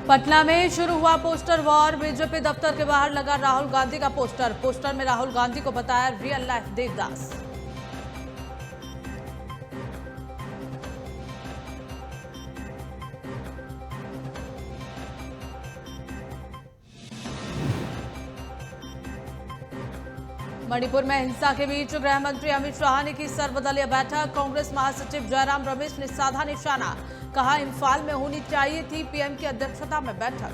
पटना में शुरू हुआ पोस्टर वॉर। बीजेपी दफ्तर के बाहर लगा राहुल गांधी का पोस्टर में राहुल गांधी को बताया रियल लाइफ देवदास। मणिपुर में हिंसा के बीच गृह मंत्री अमित शाह ने की सर्वदलीय बैठक। कांग्रेस महासचिव जयराम रमेश ने साधा निशाना, कहा इंफाल में होनी चाहिए थी पीएम की अध्यक्षता में बैठक।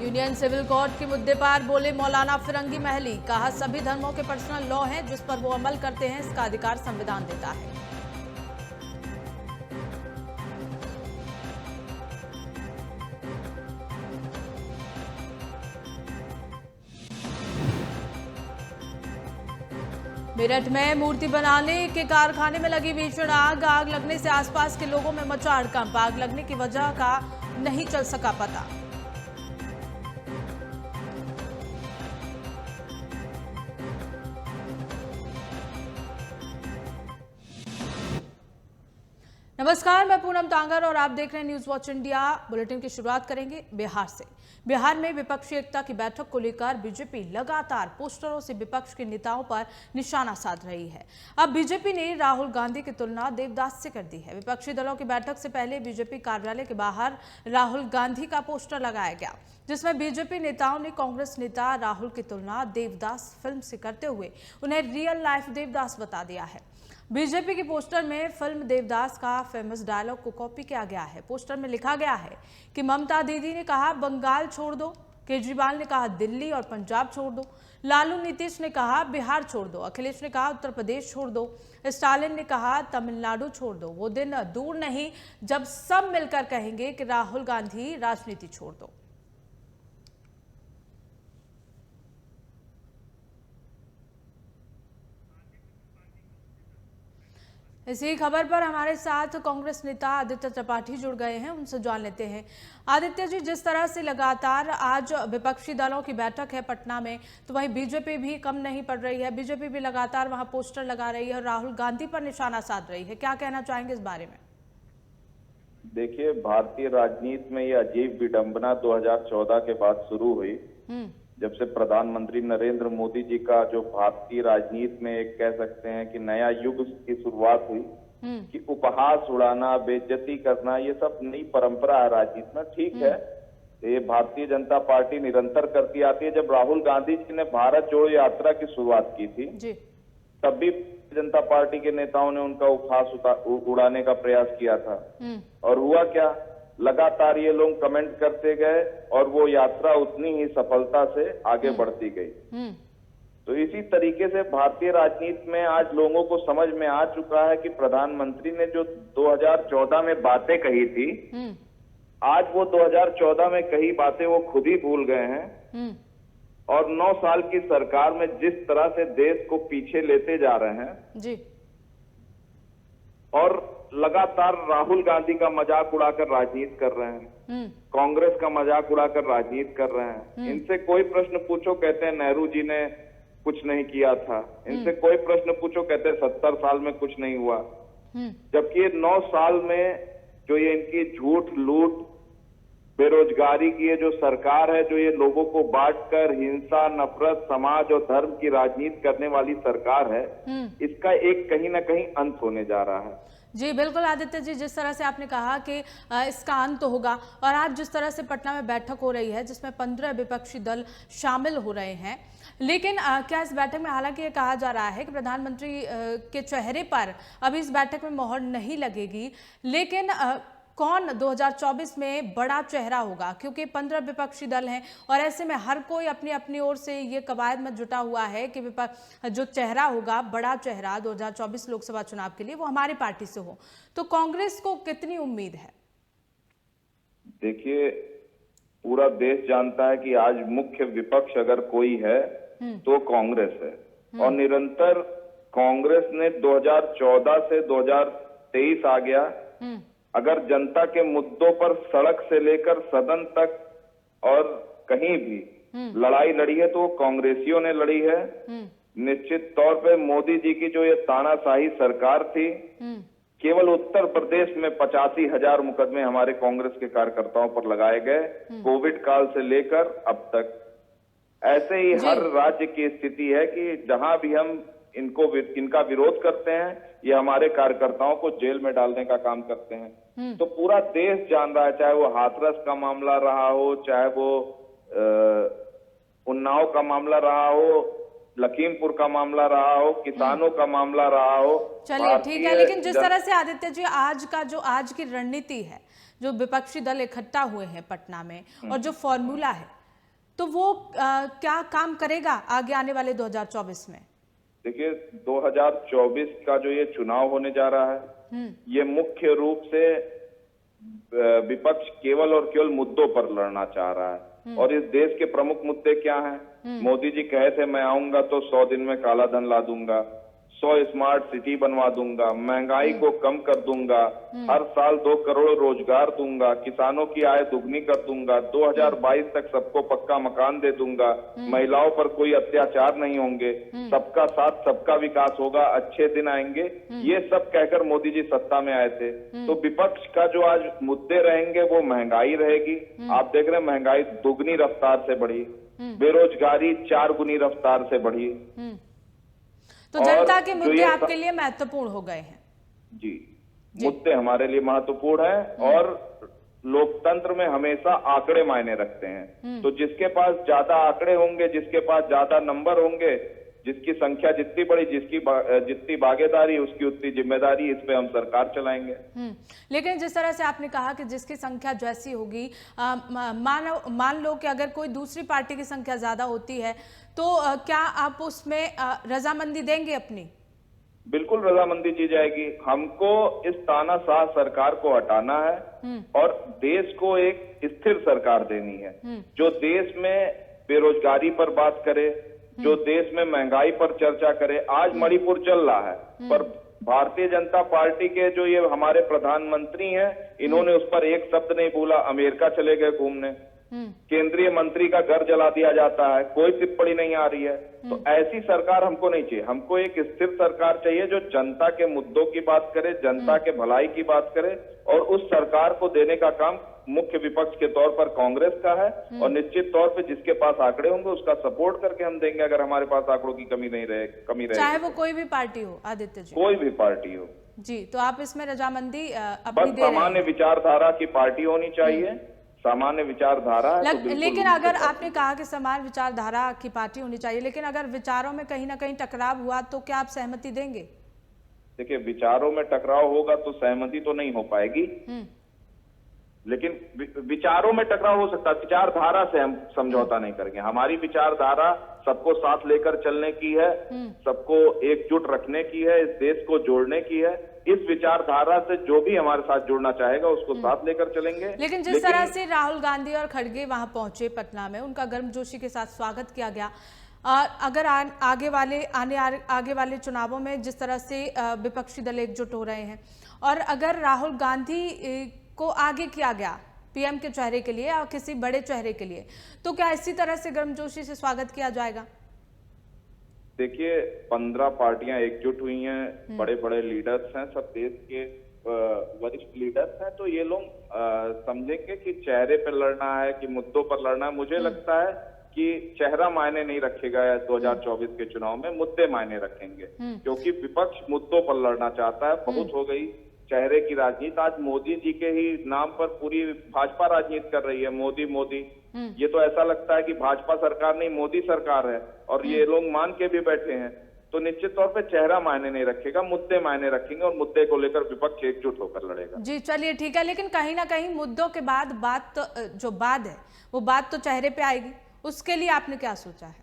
यूनियन सिविल कोड के मुद्दे पर बोले मौलाना फिरंगी महली, कहा सभी धर्मों के पर्सनल लॉ हैं जिस पर वो अमल करते हैं, इसका अधिकार संविधान देता है। मेरठ में मूर्ति बनाने के कारखाने में लगी भीषण आग लगने से आसपास के लोगों में मचा हड़कंप। आग लगने की वजह का नहीं चल सका पता। नमस्कार, मैं पूनम तांगर और आप देख रहे हैं न्यूज वॉच इंडिया। बुलेटिन की शुरुआत करेंगे बिहार से। बिहार में विपक्षी एकता की बैठक को लेकर बीजेपी लगातार पोस्टरों से विपक्ष के नेताओं पर निशाना साध रही है। अब बीजेपी ने राहुल गांधी की तुलना देवदास से कर दी है। विपक्षी दलों की बैठक से पहले बीजेपी कार्यालय के बाहर राहुल गांधी का पोस्टर लगाया गया, जिसमें बीजेपी नेताओं ने कांग्रेस नेता राहुल की तुलना देवदास फिल्म से करते हुए उन्हें रियल लाइफ देवदास बता दिया है। बीजेपी के पोस्टर में फिल्म देवदास का फेमस डायलॉग को कॉपी किया गया है। पोस्टर में लिखा गया है कि ममता दीदी ने कहा बंगाल छोड़ दो, केजरीवाल ने कहा दिल्ली और पंजाब छोड़ दो, लालू नीतीश ने कहा बिहार छोड़ दो, अखिलेश ने कहा उत्तर प्रदेश छोड़ दो, स्टालिन ने कहा तमिलनाडु छोड़ दो। वो दिन दूर नहीं जब सब मिलकर कहेंगे कि राहुल गांधी राजनीति छोड़ दो। इसी खबर पर हमारे साथ कांग्रेस नेता आदित्य त्रिपाठी जुड़ गए हैं, उनसे जान लेते हैं। आदित्य जी, जिस तरह से लगातार आज विपक्षी दलों की बैठक है पटना में, तो वहीं बीजेपी भी कम नहीं पड़ रही है। बीजेपी भी लगातार वहां पोस्टर लगा रही है और राहुल गांधी पर निशाना साध रही है। क्या कहना चाहेंगे इस बारे में? देखिए, भारतीय राजनीति में ये अजीब विडंबना 2014 के बाद शुरू हुई, जब से प्रधानमंत्री नरेंद्र मोदी जी का जो भारतीय राजनीति में एक कह सकते हैं कि नया युग की शुरुआत हुई कि उपहास उड़ाना, बेइज्जती करना, ये सब नई परंपरा है राजनीति में। ठीक है, ये भारतीय जनता पार्टी निरंतर करती आती है। जब राहुल गांधी जी ने भारत जोड़ो यात्रा की शुरुआत की थी तब भी जनता पार्टी के नेताओं ने उनका उपहास उड़ाने का प्रयास किया था, और हुआ क्या, लगातार ये लोग कमेंट करते गए और वो यात्रा उतनी ही सफलता से आगे बढ़ती गई। तो इसी तरीके से भारतीय राजनीति में आज लोगों को समझ में आ चुका है कि प्रधानमंत्री ने जो 2014 में बातें कही थी, आज वो 2014 में कही बातें वो खुद ही भूल गए हैं। और 9 साल की सरकार में जिस तरह से देश को पीछे लेते जा रहे हैं जी, और लगातार राहुल गांधी का मजाक उड़ाकर राजनीति कर रहे हैं, कांग्रेस का मजाक उड़ाकर राजनीति कर रहे हैं। इनसे कोई प्रश्न पूछो, कहते हैं नेहरू जी ने कुछ नहीं किया था। इनसे कोई प्रश्न पूछो, कहते हैं 70 साल में कुछ नहीं हुआ। जबकि ये 9 साल में जो ये इनकी झूठ, लूट, बेरोजगारी की ये जो सरकार है, जो ये लोगों को बांटकर हिंसा, नफरत, समाज और धर्म की राजनीति करने वाली सरकार है, इसका एक कहीं ना कहीं अंत होने जा रहा है। जी बिल्कुल आदित्य जी, जिस तरह से आपने कहा कि इसका अंत होगा, और आज जिस तरह से पटना में बैठक हो रही है जिसमें 15 विपक्षी दल शामिल हो रहे हैं, लेकिन क्या इस बैठक में, हालांकि ये कहा जा रहा है कि प्रधानमंत्री के चेहरे पर अभी इस बैठक में मोहर नहीं लगेगी, लेकिन कौन 2024 में बड़ा चेहरा होगा? क्योंकि 15 विपक्षी दल हैं और ऐसे में हर कोई अपनी अपनी ओर से ये कवायद में जुटा हुआ है कि जो चेहरा होगा, बड़ा चेहरा 2024 लोकसभा चुनाव के लिए, वो हमारी पार्टी से हो। तो कांग्रेस को कितनी उम्मीद है? देखिए, पूरा देश जानता है कि आज मुख्य विपक्ष अगर कोई है तो कांग्रेस है, और निरंतर कांग्रेस ने 2014 से 2023 आ गया, अगर जनता के मुद्दों पर सड़क से लेकर सदन तक और कहीं भी लड़ाई लड़ी है तो वो कांग्रेसियों ने लड़ी है। निश्चित तौर पे मोदी जी की जो ये तानाशाही सरकार थी, केवल उत्तर प्रदेश में 85,000 मुकदमे हमारे कांग्रेस के कार्यकर्ताओं पर लगाए गए, कोविड काल से लेकर अब तक। ऐसे ही हर राज्य की स्थिति है कि जहां भी हम इनका विरोध करते हैं, ये हमारे कार्यकर्ताओं को जेल में डालने का काम करते हैं। तो पूरा देश जान रहा है, चाहे वो हाथरस का मामला रहा हो, चाहे वो उन्नाव का मामला रहा हो, लखीमपुर का मामला रहा हो, किसानों का मामला रहा हो। चलिए ठीक है, लेकिन जिस तरह से आदित्य जी आज की रणनीति है, जो विपक्षी दल इकट्ठा हुए हैं पटना में और जो फॉर्मूला है, तो वो क्या काम करेगा आगे आने वाले 2024 में? देखिए 2024 का जो ये चुनाव होने जा रहा है, ये मुख्य रूप से विपक्ष केवल और केवल मुद्दों पर लड़ना चाह रहा है। और इस देश के प्रमुख मुद्दे क्या हैं? मोदी जी कहे थे मैं आऊंगा तो 100 दिन में काला धन ला दूंगा, 100 स्मार्ट सिटी बनवा दूंगा, महंगाई को कम कर दूंगा, हर साल 2 करोड़ रोजगार दूंगा, किसानों की आय दुगनी कर दूंगा, 2022 तक सबको पक्का मकान दे दूंगा, महिलाओं पर कोई अत्याचार नहीं होंगे, सबका साथ सबका विकास होगा, अच्छे दिन आएंगे। ये सब कहकर मोदी जी सत्ता में आए थे। तो विपक्ष का जो आज मुद्दे रहेंगे वो महंगाई रहेगी। आप देख रहे हैं महंगाई दुगनी रफ्तार से बढ़ी, बेरोजगारी 4 गुनी रफ्तार से बढ़ी। तो जनता के मुद्दे आपके लिए महत्वपूर्ण हो गए हैं? जी, मुद्दे हमारे लिए महत्वपूर्ण हैं और लोकतंत्र में हमेशा आंकड़े मायने रखते हैं। तो जिसके पास ज्यादा आंकड़े होंगे, जिसके पास ज्यादा नंबर होंगे, जिसकी संख्या जितनी बड़ी, जितनी भागीदारी, उसकी उतनी जिम्मेदारी, इस पे हम सरकार चलाएंगे। लेकिन जिस तरह से आपने कहा कि जिसकी संख्या जैसी होगी, मान लो कि अगर कोई दूसरी पार्टी की संख्या ज्यादा होती है तो क्या आप उसमें रजामंदी देंगे अपनी? बिल्कुल रजामंदी की जाएगी। हमको इस तानाशाह सरकार को हटाना है और देश को एक स्थिर सरकार देनी है, जो देश में बेरोजगारी पर बात करे, जो देश में महंगाई पर चर्चा करे। आज मणिपुर चल रहा है, पर भारतीय जनता पार्टी के जो ये हमारे प्रधानमंत्री हैं, इन्होंने उस पर एक शब्द नहीं बोला। अमेरिका चले गए घूमने, केंद्रीय मंत्री का घर जला दिया जाता है, कोई टिप्पणी नहीं आ रही है। तो ऐसी सरकार हमको नहीं चाहिए। हमको एक स्थिर सरकार चाहिए जो जनता के मुद्दों की बात करे, जनता के भलाई की बात करे, और उस सरकार को देने का काम मुख्य विपक्ष के तौर पर कांग्रेस का है। और निश्चित तौर पे जिसके पास आंकड़े होंगे उसका सपोर्ट करके हम देंगे, अगर हमारे पास आंकड़ों की कमी रहे, चाहे वो कोई भी पार्टी हो। आदित्य जी, कोई भी पार्टी हो जी, तो आप इसमें रजामंदी अपनी बस सामान्य विचारधारा की पार्टी होनी चाहिए, सामान्य विचारधारा है। तो लेकिन अगर आपने कहा कि समान विचारधारा की पार्टी होनी चाहिए, लेकिन अगर विचारों में कहीं ना कहीं टकराव हुआ तो क्या आप सहमति देंगे? देखिए विचारों में टकराव होगा तो सहमति तो नहीं हो पाएगी, लेकिन विचारों में टकराव हो सकता है। विचारधारा से हम समझौता नहीं करेंगे। हमारी विचारधारा सबको साथ लेकर चलने की है, सबको एकजुट रखने की है, इस देश को जोड़ने की है। इस विचारधारा से जो भी हमारे साथ जुड़ना चाहेगा उसको साथ लेकर चलेंगे। लेकिन जिस तरह से राहुल गांधी और खड़गे वहां पहुंचे पटना में, उनका गर्मजोशी के साथ स्वागत किया गया। अगर आगे वाले चुनावों में जिस तरह से विपक्षी दल एकजुट हो रहे हैं, और अगर राहुल गांधी को आगे किया गया पीएम के चेहरे के लिए या किसी बड़े चेहरे के लिए, तो क्या इसी तरह से गर्मजोशी से स्वागत किया जाएगा? देखिए 15 पार्टियां एकजुट हुई हैं, बड़े बड़े लीडर्स हैं, सब देश के वरिष्ठ लीडर्स हैं। तो ये लोग समझेंगे कि चेहरे पर लड़ना है कि मुद्दों पर लड़ना है। मुझे लगता है कि चेहरा मायने नहीं रखेगा 2024 के चुनाव में, मुद्दे मायने रखेंगे, क्योंकि विपक्ष मुद्दों पर लड़ना चाहता है। बहुत हो गई चेहरे की राजनीति। आज मोदी जी के ही नाम पर पूरी भाजपा राजनीति कर रही है, मोदी मोदी। ये तो ऐसा लगता है कि भाजपा सरकार नहीं मोदी सरकार है, और ये लोग मान के भी बैठे हैं। तो निश्चित तौर पे चेहरा मायने नहीं रखेगा, मुद्दे मायने रखेंगे, और मुद्दे को लेकर विपक्ष एकजुट होकर लड़ेगा। जी चलिए ठीक है, लेकिन कहीं ना कहीं मुद्दों के बाद बात है वो बात तो चेहरे पे आएगी। उसके लिए आपने क्या सोचा है?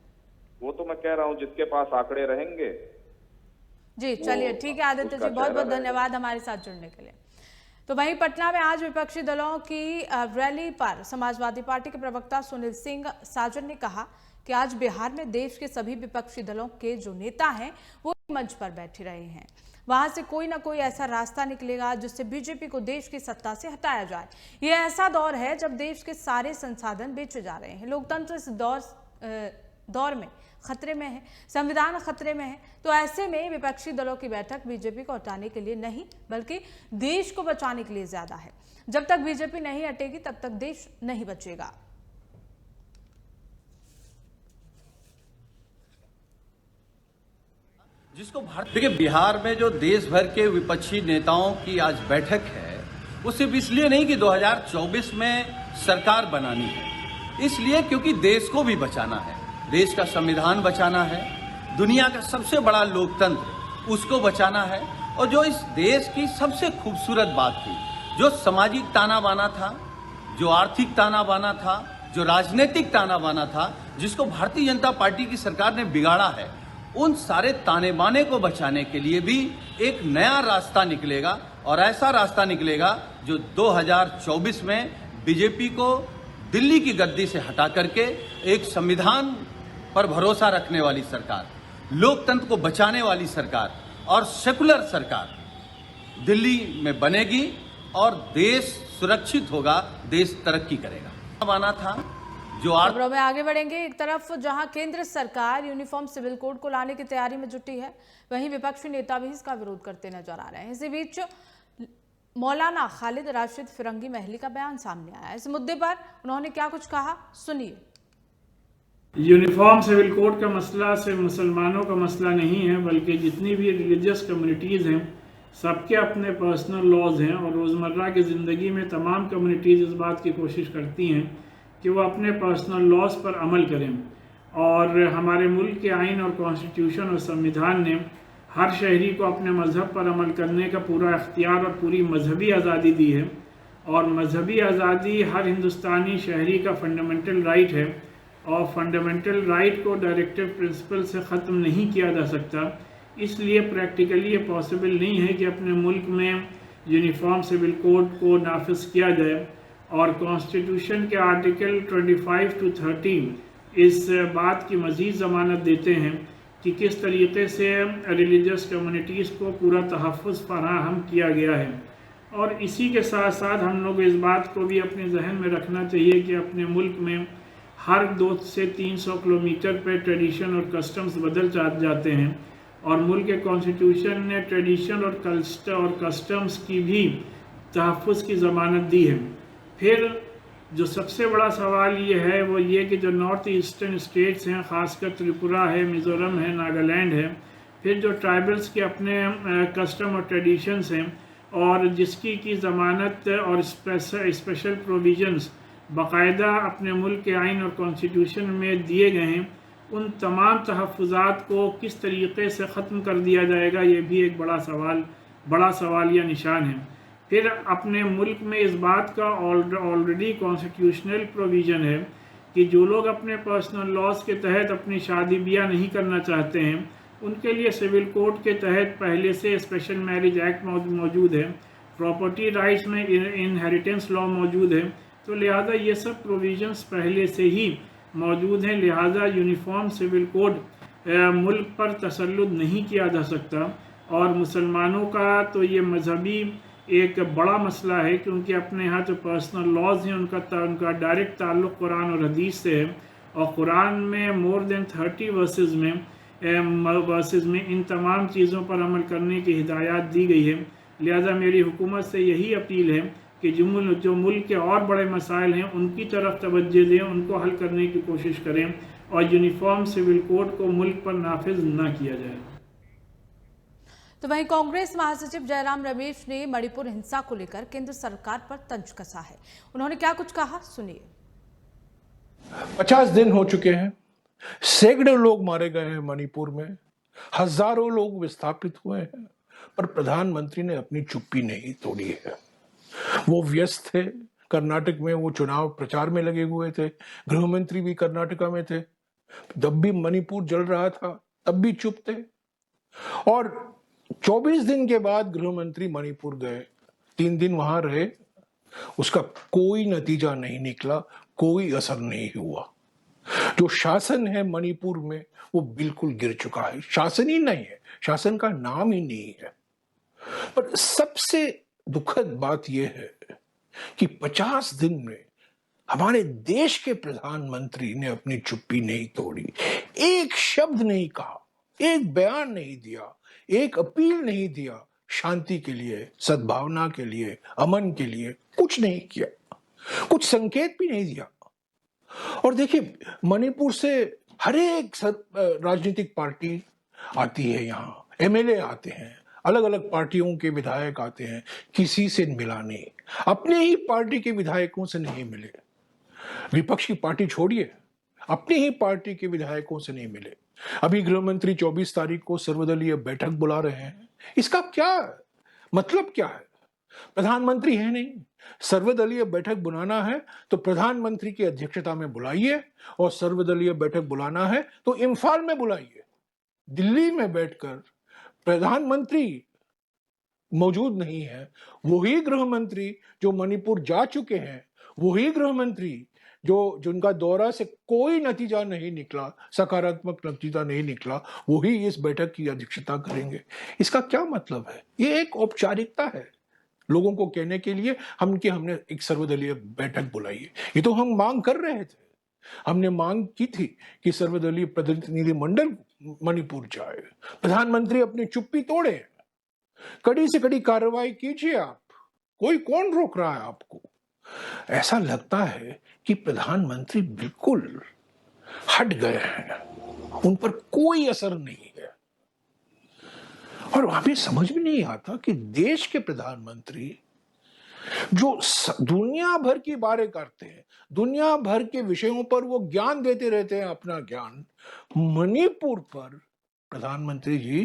वो तो मैं कह रहा हूँ, जिसके पास आंकड़े रहेंगे। जी चलिए ठीक है आदित्य जी, बहुत बहुत धन्यवाद हमारे साथ जुड़ने के लिए। तो वहीं पटना में आज विपक्षी दलों की रैली पर समाजवादी पार्टी के प्रवक्ता सुनील सिंह साजन ने कहा कि आज बिहार में देश के सभी विपक्षी दलों के जो नेता हैं वो मंच पर बैठे रहे हैं। वहां से कोई ना कोई ऐसा रास्ता निकलेगा जिससे बीजेपी को देश की सत्ता से हटाया जाए। ये ऐसा दौर है जब देश के सारे संसाधन बेचे जा रहे हैं। लोकतंत्र इस दौर में खतरे में है, संविधान खतरे में है। तो ऐसे में विपक्षी दलों की बैठक बीजेपी को हटाने के लिए नहीं बल्कि देश को बचाने के लिए ज्यादा है। जब तक बीजेपी नहीं हटेगी तब तक देश नहीं बचेगा। जिसको देखिए, बिहार में जो देश भर के विपक्षी नेताओं की आज बैठक है वो सिर्फ इसलिए नहीं कि 2024 में सरकार बनानी है, इसलिए क्योंकि देश को भी बचाना है, देश का संविधान बचाना है, दुनिया का सबसे बड़ा लोकतंत्र उसको बचाना है। और जो इस देश की सबसे खूबसूरत बात थी, जो सामाजिक ताना बाना था, जो आर्थिक ताना बाना था, जो राजनीतिक ताना बाना था, जिसको भारतीय जनता पार्टी की सरकार ने बिगाड़ा है, उन सारे ताने बाने को बचाने के लिए भी एक नया रास्ता निकलेगा। और ऐसा रास्ता निकलेगा जो 2024 में बीजेपी को दिल्ली की गद्दी से हटा करके एक संविधान पर भरोसा रखने वाली सरकार, लोकतंत्र को बचाने वाली सरकार और सेकुलर सरकार दिल्ली में बनेगी और देश सुरक्षित होगा, देश तरक्की करेगा। माना था जो खबरों में आगे बढ़ेंगे। एक तरफ जहां केंद्र सरकार यूनिफॉर्म सिविल कोड को लाने की तैयारी में जुटी है, वहीं विपक्षी नेता भी इसका विरोध करते नजर आ रहे हैं। इसी बीच मौलाना खालिद राशिद फिरंगी महली का बयान सामने आया। इस मुद्दे पर उन्होंने क्या कुछ कहा, सुनिए। यूनिफॉर्म सिविल कोड का मसला सिर्फ मुसलमानों का मसला नहीं है, बल्कि जितनी भी रिलीजियस कम्युनिटीज़ हैं सबके अपने पर्सनल लॉज हैं। और रोज़मर्रा की ज़िंदगी में तमाम कम्युनिटीज़ इस बात की कोशिश करती हैं कि वो अपने पर्सनल लॉज पर अमल करें। और हमारे मुल्क के आइन और कॉन्स्टिट्यूशन और संविधान ने हर शहरी को अपने मज़हब पर अमल करने का पूरा इख्तियार और पूरी मजहबी आज़ादी दी है। और मजहबी आज़ादी हर हिंदुस्तानी शहरी का फंडामेंटल राइट है, और फंडामेंटल राइट को डायरेक्टिव प्रिंसिपल से ख़त्म नहीं किया जा सकता। इसलिए प्रैक्टिकली ये पॉसिबल नहीं है कि अपने मुल्क में यूनिफॉर्म सिविल कोड को नाफिज किया जाए। और कॉन्स्टिट्यूशन के आर्टिकल 25 to 30 इस बात की मज़ीद ज़मानत देते हैं कि किस तरीके से रिलीजियस कम्युनिटीज़ को पूरा तहफ़्फ़ुज़ फराहम किया गया है। और इसी के साथ साथ हम लोग इस बात को भी अपने जहन में रखना चाहिए कि अपने मुल्क में हर 200 से 300 किलोमीटर पर ट्रेडिशन और कस्टम्स बदल जाते हैं। और मुल्क के कॉन्स्टिट्यूशन ने ट्रेडिशन और कस्टम्स की भी तहफ़्फ़ुज़ की ज़मानत दी है। फिर जो सबसे बड़ा सवाल ये है वो ये कि जो नॉर्थ ईस्टर्न स्टेट्स हैं, ख़ासकर त्रिपुरा है, मिज़ोरम है, नागालैंड है, फिर जो ट्राइबल्स के अपने कस्टम और ट्रेडिशंस हैं और जिसकी की ज़मानत और स्पेशल प्रोविजंस बाकायदा अपने मुल्क के आइन और कॉन्स्टिट्यूशन में दिए गए हैं, उन तमाम तहफ़्फ़ुज़ात को किस तरीके से ख़त्म कर दिया जाएगा, ये भी एक बड़ा सवाल या निशान है। फिर अपने मुल्क में इस बात का ऑलरेडी कॉन्स्टिट्यूशनल प्रोविज़न है कि जो लोग अपने पर्सनल लॉज के तहत अपनी शादी ब्याह नहीं करना चाहते हैं, उनके लिए सिविल कोड के तहत पहले से स्पेशल मैरिज एक्ट मौजूद है, प्रॉपर्टी राइट्स में इनहेरिटेंस लॉ मौजूद है। तो लिहाजा ये सब प्रोविजंस पहले से ही मौजूद हैं। लिहाजा यूनिफॉर्म सिविल कोड मुल्क पर तसल्लुत नहीं किया जा सकता। और मुसलमानों का तो ये मजहबी एक बड़ा मसला है, क्योंकि अपने यहाँ जो पर्सनल लॉज हैं उनका डायरेक्ट ताल्लुक़ कुरान और हदीस से है। और कुरान में मोर देन 30 वर्सेस में इन तमाम चीज़ों पर अमल करने की हिदायत दी गई है। लिहाजा मेरी हुकूमत से यही अपील है कि जो मुल्क के और बड़े मसाइल हैं उनकी तरफ तवज्जो दें, उनको हल करने की कोशिश करें और यूनिफॉर्म सिविल कोड को मुल्क पर नाफिज न किया जाए। तो वहीं कांग्रेस महासचिव जयराम रमेश ने मणिपुर हिंसा को लेकर केंद्र सरकार पर तंज कसा है। उन्होंने क्या कुछ कहा, सुनिए। 50 दिन हो चुके हैं, सैकड़ों लोग मारे गए हैं मणिपुर में, हजारों लोग विस्थापित हुए हैं, पर प्रधानमंत्री ने अपनी चुप्पी नहीं तोड़ी है। वो व्यस्त थे, कर्नाटक में वो चुनाव प्रचार में लगे हुए थे, गृह मंत्री भी कर्नाटका में थे, जब भी मणिपुर जल रहा था तब भी चुप थे। और 24 दिन के बाद गृह मंत्री मणिपुर गए, 3 दिन वहां रहे, उसका कोई नतीजा नहीं निकला, कोई असर नहीं हुआ। जो शासन है मणिपुर में वो बिल्कुल गिर चुका है, शासन ही नहीं है, शासन का नाम ही नहीं है। पर सबसे दुखद बात यह है कि 50 दिन में हमारे देश के प्रधानमंत्री ने अपनी चुप्पी नहीं तोड़ी, एक शब्द नहीं कहा, एक बयान नहीं दिया, एक अपील नहीं दिया, शांति के लिए, सद्भावना के लिए, अमन के लिए कुछ नहीं किया, कुछ संकेत भी नहीं दिया। और देखिए, मणिपुर से हर एक राजनीतिक पार्टी आती है, यहाँ एमएलए आते हैं, अलग अलग पार्टियों के विधायक आते हैं, किसी से मिला नहीं, अपने ही पार्टी के विधायकों से नहीं मिले, विपक्ष की पार्टी छोड़िए, अपनी ही पार्टी के विधायकों से नहीं मिले। अभी गृह मंत्री 24 तारीख को सर्वदलीय बैठक बुला रहे हैं, इसका क्या मतलब क्या है? प्रधानमंत्री है नहीं, सर्वदलीय बैठक बुलाना है तो प्रधानमंत्री की अध्यक्षता में बुलाइए, और सर्वदलीय बैठक बुलाना है तो इम्फाल में बुलाइए। दिल्ली में बैठकर प्रधानमंत्री मौजूद नहीं है, वही गृह मंत्री जो मणिपुर जा चुके हैं, वही गृह मंत्री जिनका दौरा से कोई नतीजा नहीं निकला, सकारात्मक नतीजा नहीं निकला, वही इस बैठक की अध्यक्षता करेंगे। इसका क्या मतलब है? ये एक औपचारिकता है लोगों को कहने के लिए हमने एक सर्वदलीय बैठक बुलाई है। ये तो हम मांग कर रहे थे, हमने मांग की थी कि सर्वदलीय प्रतिनिधिमंडल मणिपुर जाए, प्रधानमंत्री अपनी चुप्पी तोड़े, कड़ी से कड़ी कार्रवाई कीजिए आप, कोई कौन रोक रहा है आपको? ऐसा लगता है कि प्रधानमंत्री बिल्कुल हट गए हैं, उन पर कोई असर नहीं है। और हमें समझ में नहीं आता कि देश के प्रधानमंत्री जो दुनिया भर की बातें करते हैं, दुनिया भर के विषयों पर वो ज्ञान देते रहते हैं, अपना ज्ञान, मणिपुर पर प्रधानमंत्री जी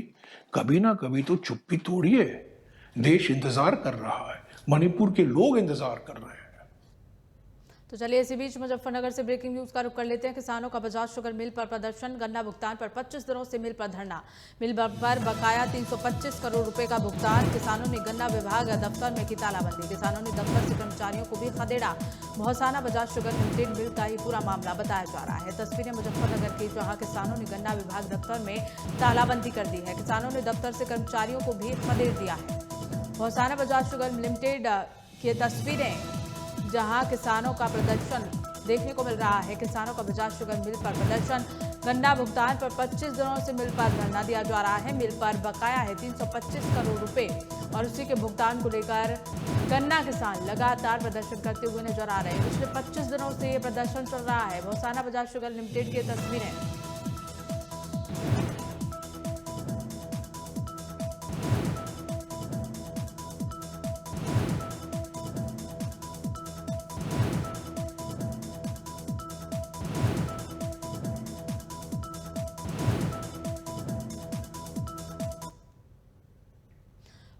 कभी ना कभी तो चुप्पी तोड़िए। देश इंतजार कर रहा है, मणिपुर के लोग इंतजार कर रहे हैं। तो चलिए, इसी बीच मुजफ्फरनगर से ब्रेकिंग न्यूज का रुख कर लेते हैं। किसानों का बजाज शुगर मिल पर प्रदर्शन, गन्ना भुगतान पर 25 दिनों से मिल पर धरना, मिल पर बकाया 325 करोड़ रुपए का भुगतान। किसानों ने गन्ना विभाग दफ्तर में की तालाबंदी, किसानों ने दफ्तर से कर्मचारियों को भी खदेड़ा। भौसाना बजाज शुगर लिमिटेड मिल का ही पूरा मामला बताया जा रहा है। तस्वीरें मुजफ्फरनगर की, जहां किसानों ने गन्ना विभाग दफ्तर में तालाबंदी कर दी है। किसानों ने दफ्तर से कर्मचारियों को भी खदेड़ दिया है। भौसाना बजाज शुगर लिमिटेड की तस्वीरें, जहां किसानों का प्रदर्शन देखने को मिल रहा है। किसानों का बजाज शुगर मिल पर प्रदर्शन, गन्ना भुगतान पर 25 दिनों से मिल पर धरना दिया जा रहा है। मिल पर बकाया है 325 करोड़ रुपए, और उसी के भुगतान को लेकर गन्ना किसान लगातार प्रदर्शन करते हुए नजर आ रहे हैं। पिछले 25 दिनों से ये प्रदर्शन चल रहा है। भौसाना बजाज शुगर लिमिटेड की तस्वीरें।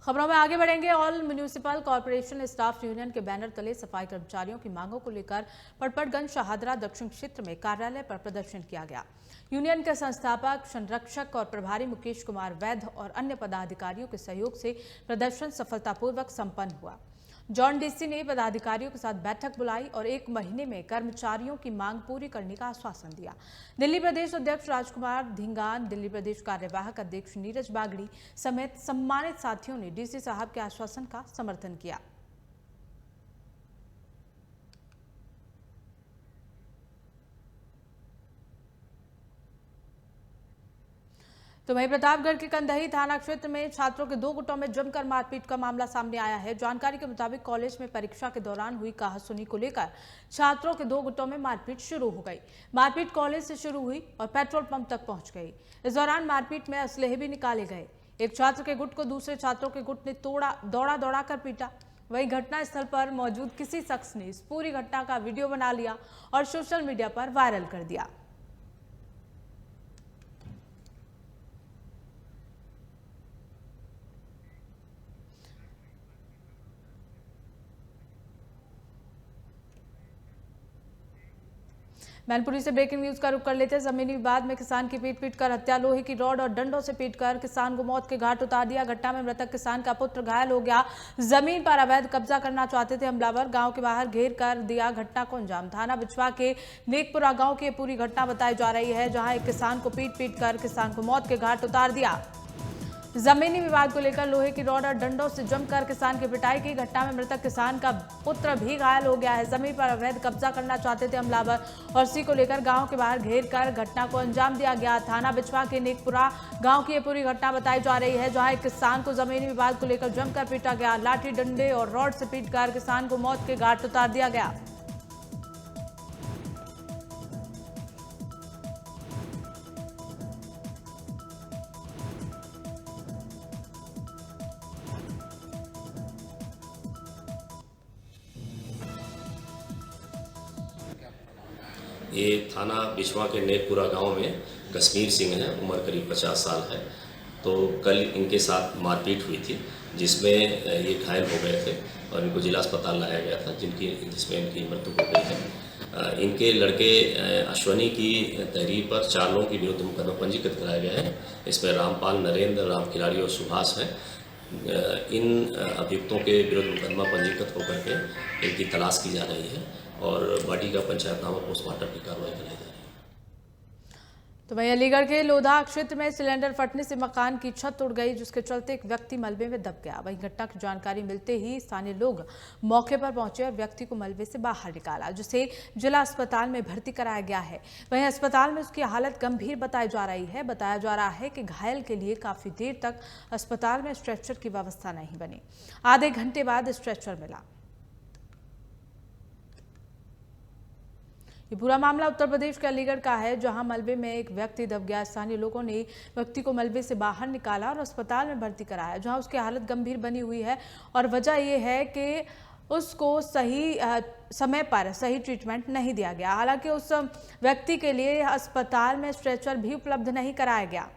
खबरों में आगे बढ़ेंगे। All municipal corporation staff union के बैनर तले सफाई कर्मचारियों की मांगों को लेकर पटपड़गंज शाहदरा दक्षिण क्षेत्र में कार्यालय पर प्रदर्शन किया गया। यूनियन के संस्थापक, संरक्षक और प्रभारी मुकेश कुमार वैद्य और अन्य पदाधिकारियों के सहयोग से प्रदर्शन सफलतापूर्वक संपन्न हुआ। जॉन डीसी ने पदाधिकारियों के साथ बैठक बुलाई और 1 महीने में कर्मचारियों की मांग पूरी करने का आश्वासन दिया। दिल्ली प्रदेश अध्यक्ष राजकुमार धिंगान, दिल्ली प्रदेश कार्यवाहक अध्यक्ष नीरज बागड़ी समेत सम्मानित साथियों ने डीसी साहब के आश्वासन का समर्थन किया। तो वहीं प्रतापगढ़ के कंदही थाना क्षेत्र में छात्रों के 2 गुटों में जमकर मारपीट का मामला सामने आया है। जानकारी के मुताबिक कॉलेज में परीक्षा के दौरान हुई कहासुनी को लेकर छात्रों के 2 गुटों में मारपीट शुरू हो गई। मारपीट कॉलेज से शुरू हुई और पेट्रोल पंप तक पहुंच गई। इस दौरान मारपीट में असलहे भी निकाले गए। एक छात्र के गुट को दूसरे छात्रों के गुट ने दौड़ा कर पीटा। वहीं घटनास्थल पर मौजूद किसी शख्स ने इस पूरी घटना का वीडियो बना लिया और सोशल मीडिया पर वायरल कर दिया। मैनपुरी से ब्रेकिंग न्यूज का रुख कर लेते हैं। जमीनी विवाद में किसान की पीट कर हत्या, लोहे की रॉड और डंडों से पीटकर किसान को मौत के घाट उतार दिया। घटना में मृतक किसान का पुत्र घायल हो गया। जमीन पर अवैध कब्जा करना चाहते थे हमलावर, गांव के बाहर घेर कर दिया घटना को अंजाम। थाना बिछवा के नेकपुरा गांव की पूरी घटना बताई जा रही है, जहां एक किसान को पीट कर किसान को मौत के घाट उतार दिया। जमीनी विवाद को लेकर लोहे की रॉड और डंडों से जमकर किसान की पिटाई की घटना में मृतक किसान का पुत्र भी घायल हो गया है। जमीन पर अवैध कब्जा करना चाहते थे हमलावर और इसी को लेकर गांव के बाहर घेर कर घटना को अंजाम दिया गया। थाना बिछवा के नेकपुरा गांव की ये पूरी घटना बताई जा रही है, जहां एक किसान को जमीनी विवाद को लेकर जमकर पीटा गया। लाठी डंडे और रॉड से पीटकर किसान को मौत के घाट उतार दिया गया। ये थाना बिछवा के नेकपुरा गांव में कश्मीर सिंह है, उम्र करीब 50 साल है। तो कल इनके साथ मारपीट हुई थी, जिसमें ये घायल हो गए थे और इनको जिला अस्पताल लाया गया था, जिसमें इनकी मृत्यु हो गई है। इनके लड़के अश्वनी की तहरीर पर 4 लोगों के विरुद्ध मुकदमा पंजीकृत कराया गया है। इसमें रामपाल, नरेंद्र, राम खिलाड़ी और सुभाष हैं। इन अभियुक्तों के विरुद्ध मुकदमा पंजीकृत होकर के इनकी तलाश की जा रही है और बॉडी का पंचायतनामा पोस्टमार्टम की कार्रवाई कराई जा रही है। तो वहीं अलीगढ़ के लोधा क्षेत्र में सिलेंडर फटने से मकान की छत उड़ गई, जिसके चलते एक व्यक्ति मलबे में दब गया। वहीं घटना की जानकारी मिलते ही स्थानीय लोग मौके पर पहुंचे और व्यक्ति को मलबे से बाहर निकाला, जिसे जिला अस्पताल में भर्ती कराया गया है। वहीं अस्पताल में उसकी हालत गंभीर बताई जा रही है। बताया जा रहा है कि घायल के लिए काफी देर तक अस्पताल में स्ट्रेचर की व्यवस्था नहीं बनी। आधे घंटे बाद स्ट्रेचर मिला। ये पूरा मामला उत्तर प्रदेश के अलीगढ़ का है, जहां मलबे में एक व्यक्ति दब गया। स्थानीय लोगों ने व्यक्ति को मलबे से बाहर निकाला और अस्पताल में भर्ती कराया, जहां उसकी हालत गंभीर बनी हुई है। और वजह यह है कि उसको सही समय पर सही ट्रीटमेंट नहीं दिया गया। हालांकि उस व्यक्ति के लिए अस्पताल में स्ट्रेचर भी उपलब्ध नहीं कराया गया।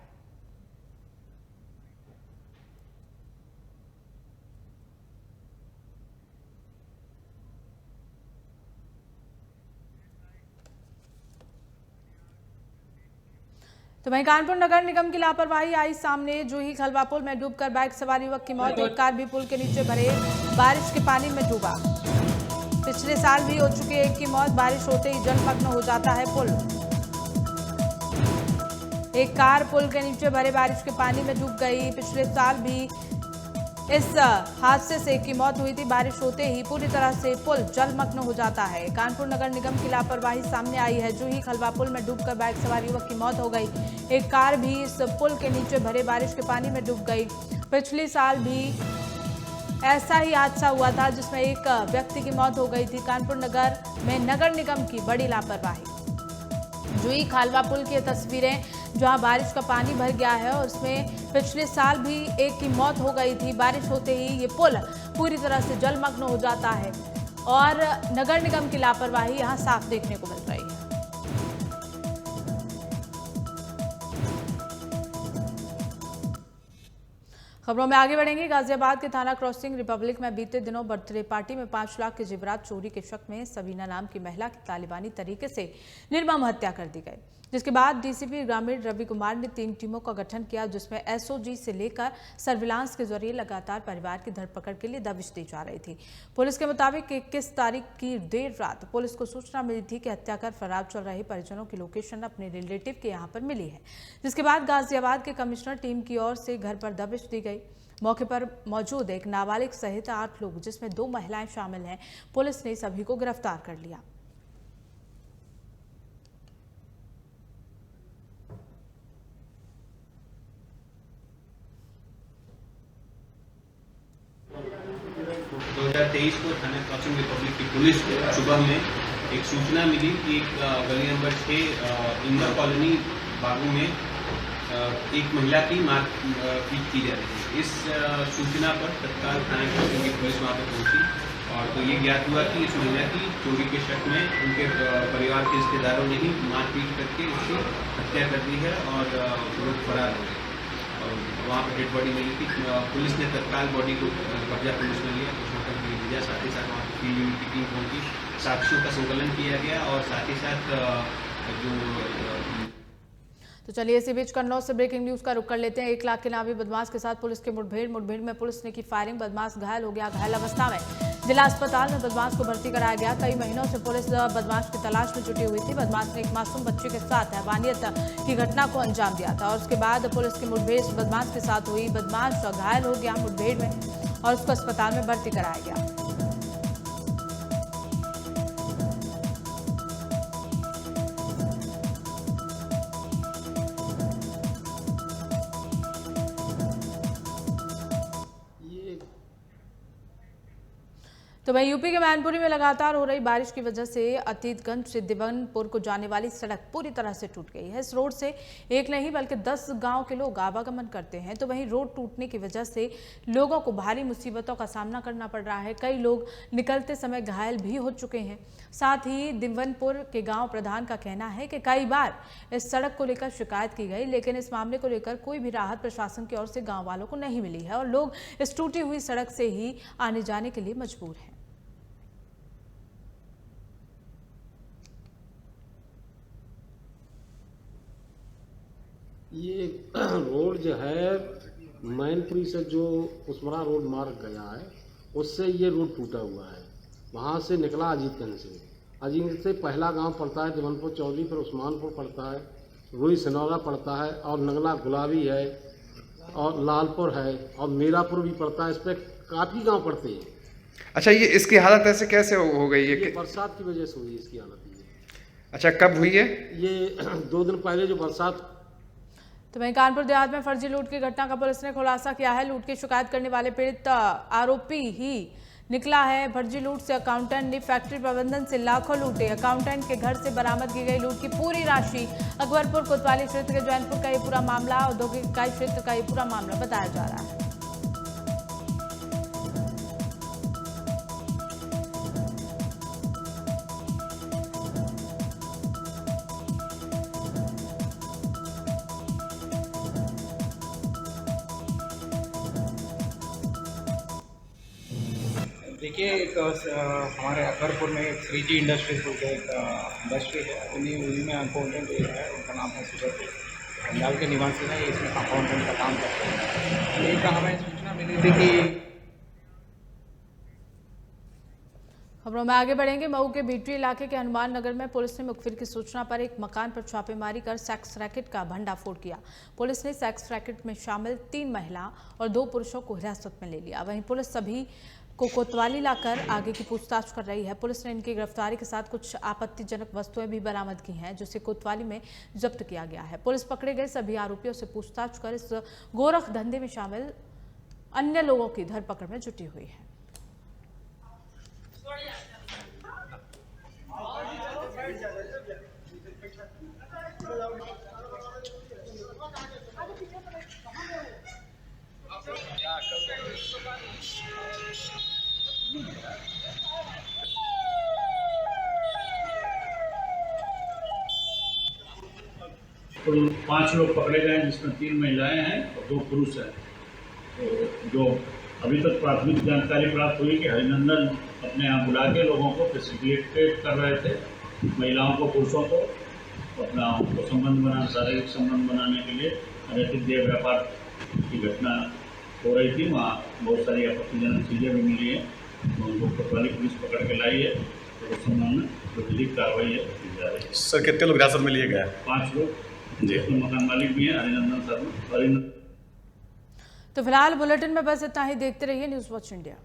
तो वहीं कानपुर नगर निगम की लापरवाही आई सामने। जूही खलवा पुल में डूबकर बाइक सवार युवक की मौत। एक कार भी पुल के नीचे भरे बारिश के पानी में डूबा। पिछले साल भी हो चुकी एक की मौत। बारिश होते ही जलमग्न हो जाता है पुल। एक कार पुल के नीचे भरे बारिश के पानी में डूब गई। पिछले साल भी इस हादसे से एक की मौत हुई थी। बारिश होते ही पूरी तरह से पुल जलमग्न हो जाता है। कानपुर नगर निगम की लापरवाही सामने आई है। जूही खलवा पुल में डूबकर बाइक सवार युवक की मौत हो गई। एक कार भी इस पुल के नीचे भरे बारिश के पानी में डूब गई। पिछले साल भी ऐसा ही हादसा हुआ था, जिसमें एक व्यक्ति की मौत हो गई थी। कानपुर नगर में नगर निगम की बड़ी लापरवाही। जूही खालवा पुल की तस्वीरें, जहां बारिश का पानी भर गया है और उसमें पिछले साल भी एक की मौत हो गई थी। बारिश होते ही ये पुल पूरी तरह से जलमग्न हो जाता है और नगर निगम की लापरवाही यहां साफ देखने को मिल रही है। खबरों में आगे बढ़ेंगे। गाजियाबाद के थाना क्रॉसिंग रिपब्लिक में बीते दिनों बर्थडे पार्टी में 5 लाख के जेवरात चोरी के शक में सबीना नाम की महिला की तालिबानी तरीके से निर्मम हत्या कर दी गई, जिसके बाद डीसीपी ग्रामीण रवि कुमार ने 3 टीमों का गठन किया, जिसमें एसओजी से लेकर सर्विलांस के जरिए लगातार परिवार की धरपकड़ के लिए दबिश दी जा रही थी। पुलिस के मुताबिक 21 तारीख की देर रात पुलिस को सूचना मिली थी कि हत्या कर फरार चल रहे परिजनों की लोकेशन अपने रिलेटिव के यहां पर मिली है, जिसके बाद गाजियाबाद के कमिश्नर टीम की ओर से घर पर दबिश दी गई। मौके पर मौजूद एक नाबालिग सहित 8 लोग, जिसमें 2 महिलाएं शामिल हैं, पुलिस ने सभी को गिरफ्तार कर लिया। को थाना क्रॉसिंग रिपब्लिक की पुलिस को सुबह में एक सूचना मिली कि एक गली नंबर 6 इंदर कॉलोनी बागू में एक महिला की मारपीट की जा रही है। इस सूचना पर तत्काल थाना क्रॉसिंग की पुलिस वहां पर पहुंची और तो ये ज्ञात हुआ कि इस महिला की चोरी के शक में उनके परिवार के रिश्तेदारों ने ही मारपीट करके उसकी हत्या कर दी है और लोग फरार हो गए। वहाँ पर डेड बॉडी मिली थी। पुलिस ने तत्काल बॉडी को कब्जा पुलिस में लिया, पोस्टमार्टम के लिए भेजा। साथ ही साथ वहाँ की फील्ड यूनिट की टीम पहुंची, साक्ष्यों का संकलन किया गया और साथ ही साथ जो तो चलिए इसी बीच कन्नौज से ब्रेकिंग न्यूज का रुख कर लेते हैं। 1 लाख के नामी बदमाश के साथ पुलिस की मुठभेड़ में पुलिस ने की फायरिंग, बदमाश घायल हो गया। घायल अवस्था में जिला अस्पताल में बदमाश को भर्ती कराया गया। कई महीनों से पुलिस बदमाश की तलाश में जुटी हुई थी। बदमाश ने एक मासूम बच्चे के साथ हैवानियत की घटना को अंजाम दिया था और उसके बाद पुलिस की मुठभेड़ बदमाश के साथ हुई। बदमाश घायल हो गया मुठभेड़ में और उसको अस्पताल में भर्ती कराया गया। तो वहीं यूपी के मैनपुरी में लगातार हो रही बारिश की वजह से अतीतगंज से दिवनपुर को जाने वाली सड़क पूरी तरह से टूट गई है। इस रोड से एक नहीं बल्कि 10 गांव के लोग आवागमन करते हैं। तो वहीं रोड टूटने की वजह से लोगों को भारी मुसीबतों का सामना करना पड़ रहा है। कई लोग निकलते समय घायल भी हो चुके हैं। साथ ही दिवनपुर के गांव प्रधान का कहना है कि कई बार इस सड़क को लेकर शिकायत की गई, लेकिन इस मामले को लेकर कोई भी राहत प्रशासन की ओर से गाँव वालों को नहीं मिली है और लोग इस टूटी हुई सड़क से ही आने जाने के लिए मजबूर हैं। ये रोड जो है मैनपुरी से जो उस्मरा रोड मार्ग गया है उससे ये रोड टूटा हुआ है। वहाँ से निकला अजीतगंज से। अजीतगंज से पहला गांव पड़ता है दिवनपुर चौधरी, फिर उस्मानपुर पड़ता है, रुई सनौरा पड़ता है और नंगला गुलाबी है और लालपुर है और मीरापुर भी पड़ता है। इस पर काफ़ी गाँव पड़ते हैं। अच्छा, ये इसकी हालत ऐसे कैसे हो गई है? ये बरसात की वजह से हुई इसकी हालत ये। अच्छा, कब हुई है? ये 2 दिन पहले जो बरसात। तो वहीं कानपुर देहात में फर्जी लूट की घटना का पुलिस ने खुलासा किया है। लूट की शिकायत करने वाले पीड़ित आरोपी ही निकला है। फर्जी लूट से अकाउंटेंट ने फैक्ट्री प्रबंधन से लाखों लूटे। अकाउंटेंट के घर से बरामद की गई लूट की पूरी राशि अकबरपुर कोतवाली क्षेत्र के जैनपुर का ये पूरा मामला, औद्योगिक इकाई क्षेत्र का ये पूरा मामला बताया जा रहा है। देखिए, एक हमारे अकबरपुर में एक 3G इंडस्ट्रीज बोल के एक इंडस्ट्री है। उन्हीं में अकाउंटेंट है, उनका नाम है सुजय बंगाल के निवासी है। इसमें अकाउंटेंट का काम करते हैं। एक हमें सूचना मिली थी कि खबरों में आगे बढ़ेंगे। मऊ के बीटरी इलाके के हनुमान नगर में पुलिस ने मुखबिर की सूचना पर एक मकान पर छापेमारी कर सेक्स रैकेट का भंडाफोड़ किया। पुलिस ने सेक्स रैकेट में शामिल 3 महिला और 2 पुरुषों को हिरासत में ले लिया। वहीं पुलिस सभी को कोतवाली लाकर आगे की पूछताछ कर रही है। पुलिस ने इनकी गिरफ्तारी के साथ कुछ आपत्तिजनक वस्तुएं भी बरामद की हैं, जिसे कोतवाली में जब्त किया गया है। पुलिस पकड़े गए सभी आरोपियों से पूछताछ कर इस गोरख धंधे में शामिल अन्य लोगों की धरपकड़ में जुटी हुई है। कुल 5 लोग पकड़े गए हैं, जिसमें 3 महिलाएं हैं और 2 पुरुष हैं। तो जो अभी तक प्राथमिक जानकारी प्राप्त हुई कि हरिनंदन अपने यहाँ बुला के लोगों को फैसिलिटेट कर रहे थे, महिलाओं को, पुरुषों को अपना उनको संबंध बनाने, शारीरिक संबंध बनाने के लिए अनैतिक देह व्यापार की घटना हो रही थी। वहाँ बहुत सारी आपत्तिजनक चीज़ें भी मिली हैं, तो उनको कोतवाली पुलिस पकड़ के लाई है। तो उस संबंध में जो विधिक कार्रवाई है की जा रही है। सर, कितने लोग हिरासत में लिए गए? 5 लोग जी। मकान मालिक भी हैं हरिनंदन शर्मा। तो फिलहाल बुलेटिन में बस इतना ही। देखते रहिए न्यूज़ वॉच इंडिया।